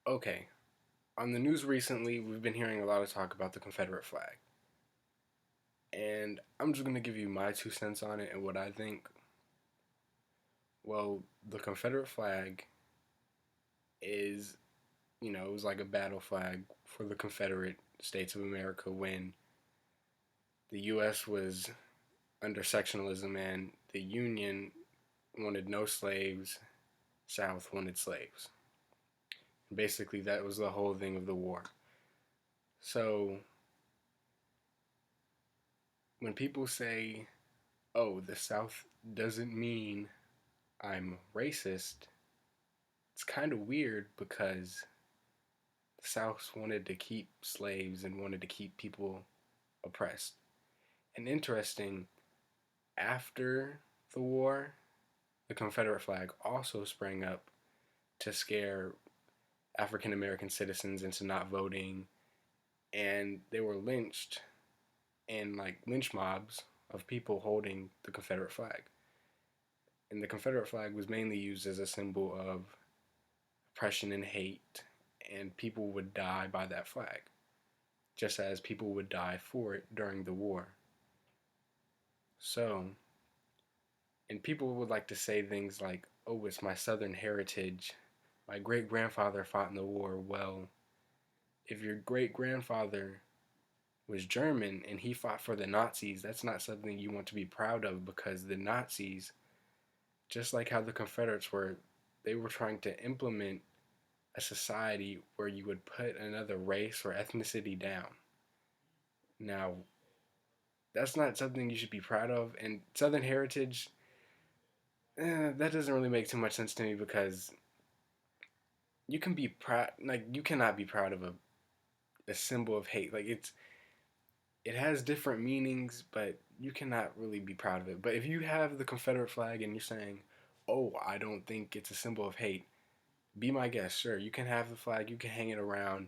Okay, on the news recently, we've been hearing a lot of talk about the Confederate flag. And I'm just going to give you my 2 cents on it and what I think. Well, the Confederate flag is, it was like a battle flag for the Confederate States of America when the U.S. was under sectionalism and the Union wanted no slaves, South wanted slaves. Basically, that was the whole thing of the war. So, when people say, oh, the South doesn't mean I'm racist, it's kind of weird because the South wanted to keep slaves and wanted to keep people oppressed. And interesting, after the war, the Confederate flag also sprang up to scare African American citizens into not voting, and they were lynched in like lynch mobs of people holding the Confederate flag. And the Confederate flag was mainly used as a symbol of oppression and hate, and people would die by that flag, just as people would die for it during the war. So, and people would like to say things like, oh, it's my Southern heritage. My great grandfather fought in the war. Well, if your great grandfather was German and he fought for the Nazis, that's not something you want to be proud of because the Nazis, just like how the Confederates were, they were trying to implement a society where you would put another race or ethnicity down. Now, that's not something you should be proud of. And Southern heritage, that doesn't really make too much sense to me because you can be proud, like you cannot be proud of a symbol of hate. Like it has different meanings, but you cannot really be proud of it. But if you have the Confederate flag and you're saying, "Oh, I don't think it's a symbol of hate," be my guest. Sure, you can have the flag. You can hang it around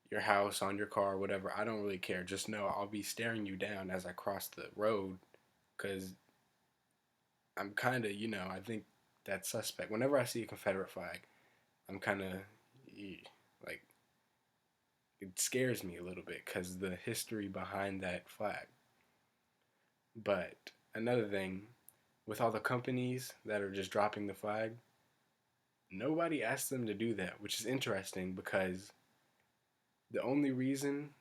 your house, on your car, whatever. I don't really care. Just know I'll be staring you down as I cross the road because I'm kind of, I think that's suspect. Whenever I see a Confederate flag, I'm kind of like, it scares me a little bit because the history behind that flag. But another thing, with all the companies that are just dropping the flag, nobody asked them to do that, which is interesting because the only reason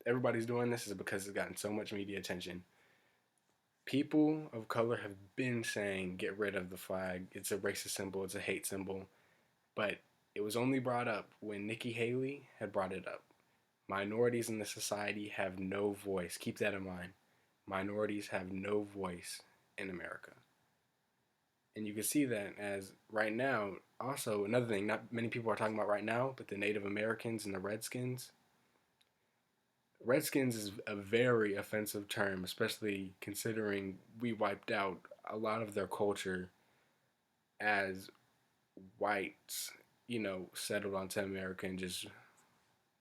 everybody's doing this is because it's gotten so much media attention. People of color have been saying get rid of the flag. It's a racist symbol, it's a hate symbol. But it was only brought up when Nikki Haley had brought it up. Minorities in the society have no voice. Keep that in mind. Minorities have no voice in America. And you can see that as right now, also another thing, not many people are talking about right now, but the Native Americans and the Redskins. Redskins is a very offensive term, especially considering we wiped out a lot of their culture as whites, settled onto America and just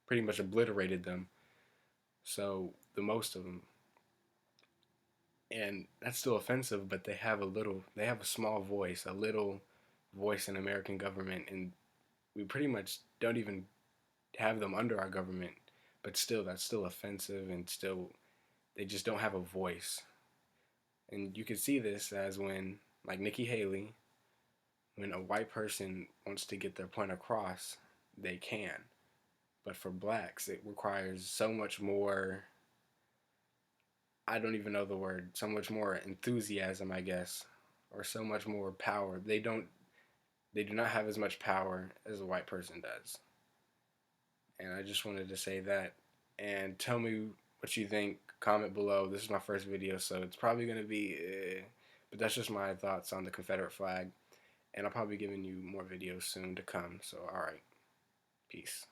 pretty much obliterated them. So, the most of them. And that's still offensive, but they have a small voice, a little voice in American government, and we pretty much don't even have them under our government. But still, that's still offensive, and still, they just don't have a voice. And you can see this as when, like Nikki Haley, when a white person wants to get their point across, they can. But for blacks, it requires so much more, I don't even know the word, so much more enthusiasm, I guess, or so much more power. They do not have as much power as a white person does. And I just wanted to say that. And tell me what you think. Comment below. This is my first video, so it's probably going to be, but that's just my thoughts on the Confederate flag. And I'll probably be giving you more videos soon to come. So, alright. Peace.